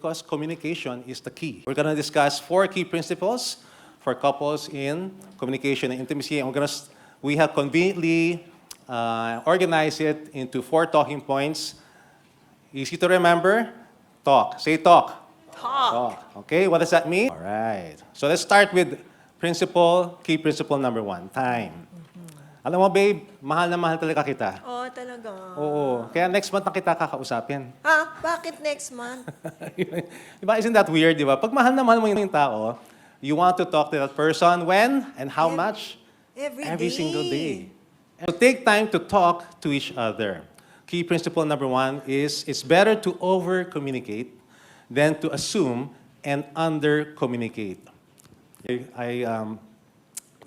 because communication is the key. We're going to discuss 4 key principles for couples in communication and intimacy. And we have conveniently organized it into 4 talking points. Easy to remember. Talk. Say talk. Talk. Okay, what does that mean? All right. So let's start with key principle number 1, time. Alam mo, babe, mahal na mahal talaga kita. Oh, talaga. Oo. Kaya next month na kita kakausapin. Ha? Bakit next month? Diba? Isn't that weird, di ba? Pag mahal na mahal mo yung tao, you want to talk to that person when and how much? Every Single day. So take time to talk to each other. Key principle number 1 is it's better to over-communicate than to assume and under-communicate. I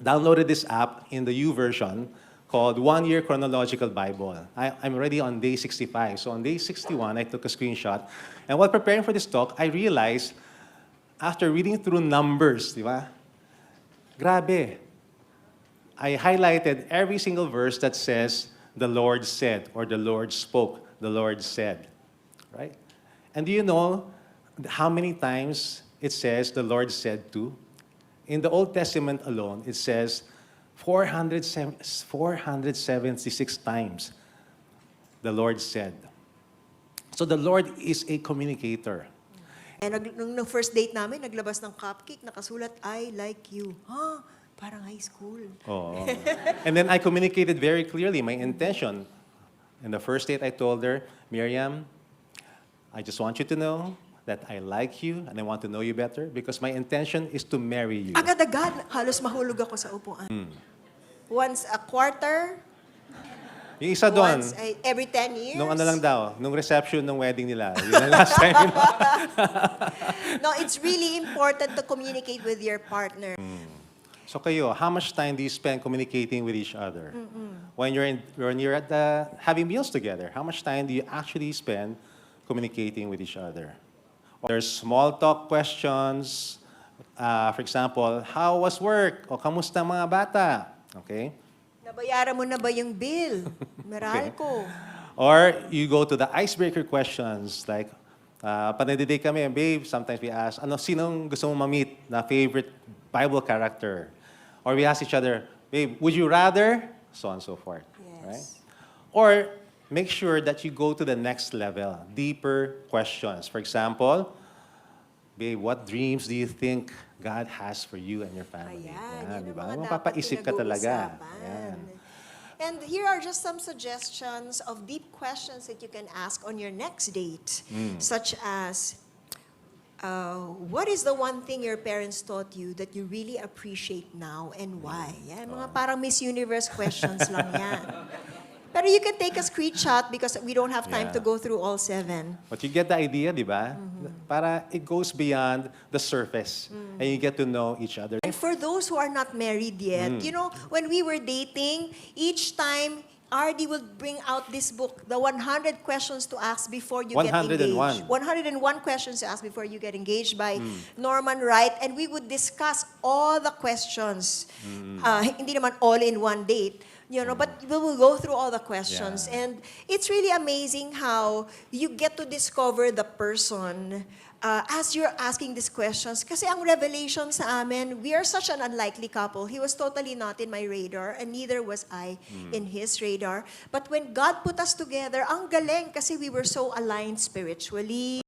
downloaded this app in the U version called 1 Year Chronological Bible. I'm already on day 65. So on day 61, I took a screenshot. And while preparing for this talk, I realized, after reading through Numbers, di ba? Grabe. I highlighted every single verse that says, the Lord said, or the Lord spoke, the Lord said. Right? And do you know how many times it says the Lord said to? In the Old Testament alone, it says 476 times the Lord said. So the Lord is a communicator. Nung first date namin, naglabas ng cupcake, nakasulat, I like you. Huh? Parang high school. Oh. And then I communicated very clearly my intention. In the first date, I told her, Miriam, I just want you to know that I like you and I want to know you better because my intention is to marry you. Agad-agad, halos mahulog ako sa upuan. Once a quarter, Yung isa doon, every 10 years. nung ano lang daw, nung reception ng wedding nila. Yun ang last time. No, it's really important to communicate with your partner. So kayo, how much time do you spend communicating with each other? When you're at having meals together, how much time do you actually spend communicating with each other? There's small talk questions. For example, how was work? O kamusta mga bata? Okay? Nabayaran mo na ba yung bill? Meralco. Or you go to the icebreaker questions like, pag nagdi-date kami, babe, sometimes we ask, sinong gusto mong ma-meet na favorite Bible character? Or we ask each other, babe, would you rather? So on and so forth. Yes. Right? Or make sure that you go to the next level, deeper questions. For example, babe, what dreams do you think God has for you and your family? Ayan, Di yan ba? ang mga Mapapaisip ka dapat talaga. pinag-uusapan. Ayan. And here are just some suggestions of deep questions that you can ask on your next date. Such as, what is the one thing your parents taught you that you really appreciate now and why? Yan, mga parang Miss Universe questions lang yan. Pero you can take a screenshot because we don't have time to go through all 7. But you get the idea, di ba? Para it goes beyond the surface and you get to know each other. And for those who are not married yet, you know, when we were dating, each time RD will bring out this book, the 100 questions to ask before you get 101. engaged. 101 questions to ask before you get engaged by Norman Wright. And we would discuss all the questions. Hindi naman all in one date. You know, but we will go through all the questions. Yeah. And it's really amazing how you get to discover the person as you're asking these questions. Kasi ang revelation sa amin, we are such an unlikely couple. He was totally not in my radar and neither was I in his radar. But when God put us together, ang galing kasi we were so aligned spiritually.